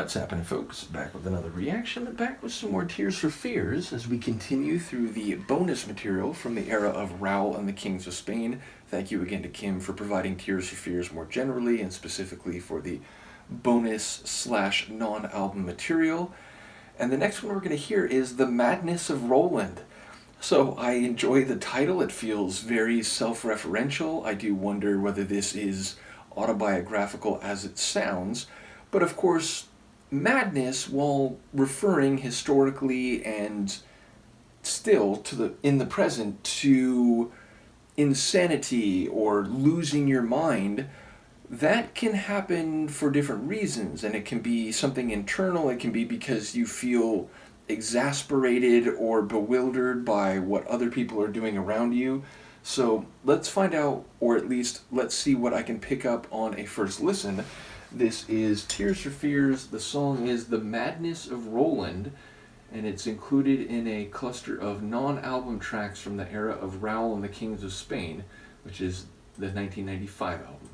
What's happening, folks? Back with another reaction, but back with some more Tears for Fears as we continue through the bonus material from the era of Raoul and the Kings of Spain. Thank you again to Kim for providing Tears for Fears more generally and specifically for the bonus/non-album material. And the next one we're going to hear is The Madness of Roland. So I enjoy the title. It feels very self-referential. I do wonder whether this is autobiographical as it sounds. But of course, madness, while referring historically and still to in the present to insanity or losing your mind, that can happen for different reasons, and it can be something internal. It can be because you feel exasperated or bewildered by what other people are doing around you. So let's find out, or at least let's see what I can pick up on a first listen. This is Tears for Fears. The song is The Madness of Roland, and it's included in a cluster of non-album tracks from the era of Raoul and the Kings of Spain, which is the 1995 album.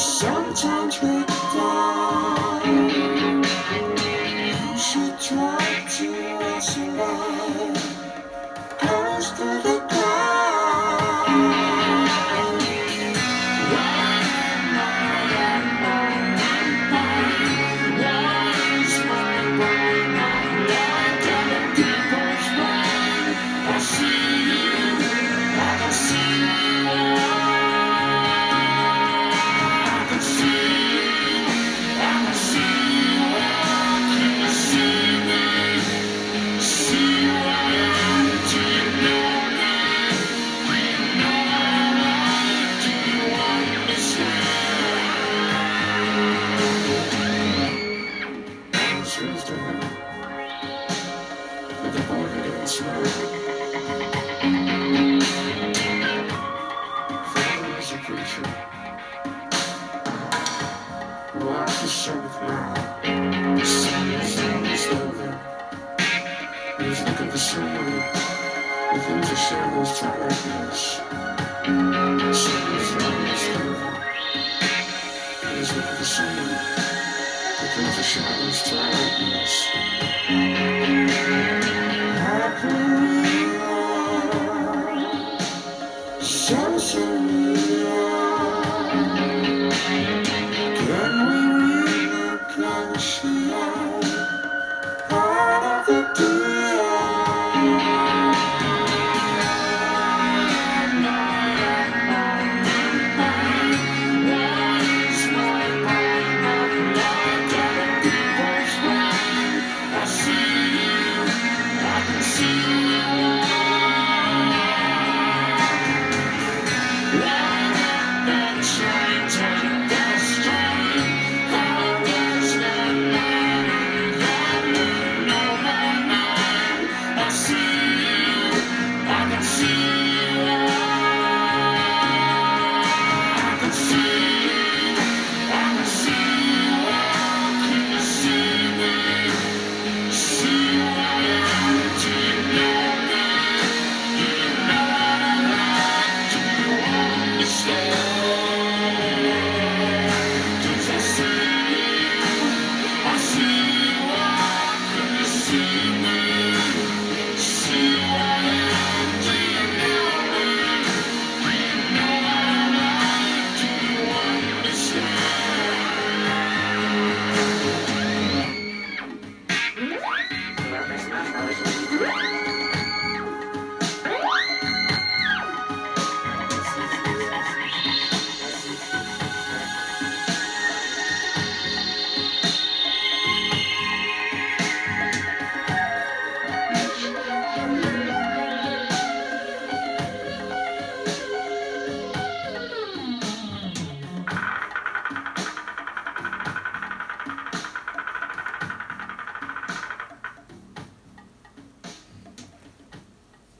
Sometimes make fun. You should try to survive. Close to the ground. Why is my brain not like other people's brain? I see you, I can see you. Watch the sun flow. The sun is almost over. He's looking for someone within the shadows tiredness. The sun is almost over. He's looking for someone within the shadows tiredness. Happy so surreal. Can we really plunge out of the deal? Why is my brain not like other people's brain? I see you.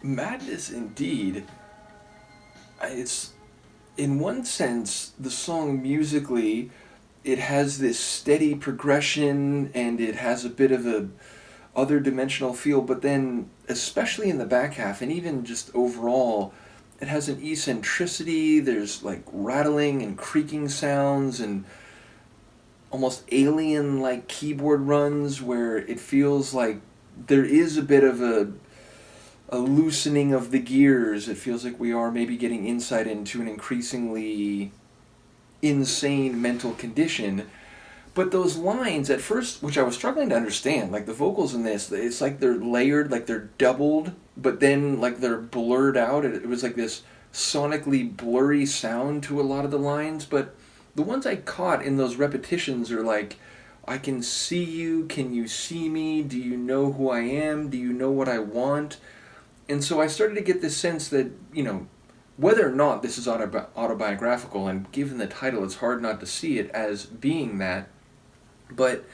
Madness indeed. It's, in one sense, the song musically, it has this steady progression and it has a bit of a other dimensional feel, but then especially in the back half and even just overall, it has an eccentricity. There's like rattling and creaking sounds and almost alien like keyboard runs where it feels like there is a bit of a loosening of the gears. It feels like we are maybe getting insight into an increasingly insane mental condition. But those lines at first, which I was struggling to understand, like the vocals in this, it's like they're layered, like they're doubled, but then like they're blurred out. It was like this sonically blurry sound to a lot of the lines, but the ones I caught in those repetitions are like, I can see you, can you see me, do you know who I am, do you know what I want? And so I started to get this sense that, whether or not this is autobiographical, and given the title, it's hard not to see it as being that. But,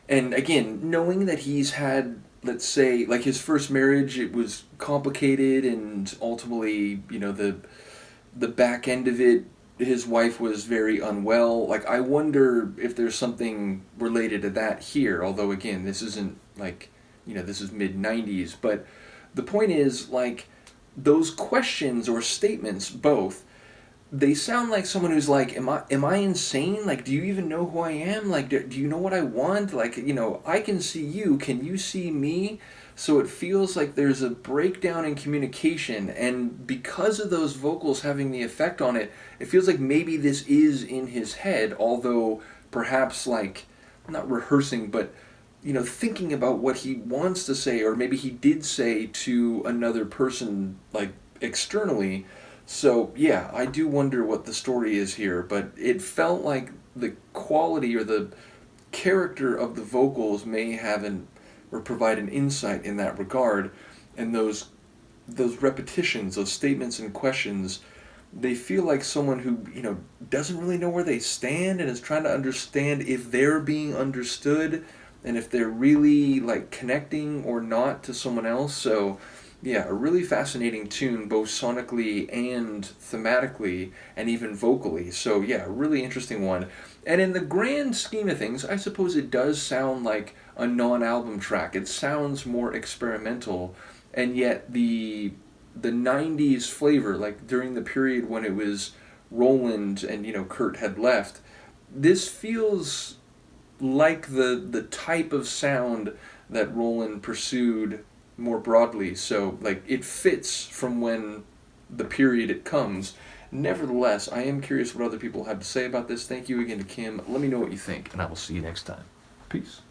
and again, knowing that he's had, let's say, like his first marriage, it was complicated, and ultimately, the back end of it, his wife was very unwell. Like, I wonder if there's something related to that here, although, again, this isn't, like, this is mid-90s, but the point is, like, those questions or statements, both, they sound like someone who's like, am I insane? Like, do you even know who I am? Like, do you know what I want? Like, I can see you. Can you see me? So it feels like there's a breakdown in communication, and because of those vocals having the effect on it, it feels like maybe this is in his head, although perhaps, like, not rehearsing, but thinking about what he wants to say, or maybe he did say to another person, like, externally. So, yeah, I do wonder what the story is here, but it felt like the quality or the character of the vocals may have or provide an insight in that regard, and those repetitions, those statements and questions, they feel like someone who, doesn't really know where they stand and is trying to understand if they're being understood and if they're really, like, connecting or not to someone else. So, yeah, a really fascinating tune, both sonically and thematically, and even vocally. So, yeah, a really interesting one. And in the grand scheme of things, I suppose it does sound like a non-album track. It sounds more experimental, and yet the 90s flavor, like during the period when it was Roland and Kurt had left, this feels like the type of sound that Roland pursued more broadly. So, like, it fits from when the period it comes. Nevertheless, I am curious what other people have to say about this. Thank you again to Kim. Let me know what you think, and I will see you next time. Peace.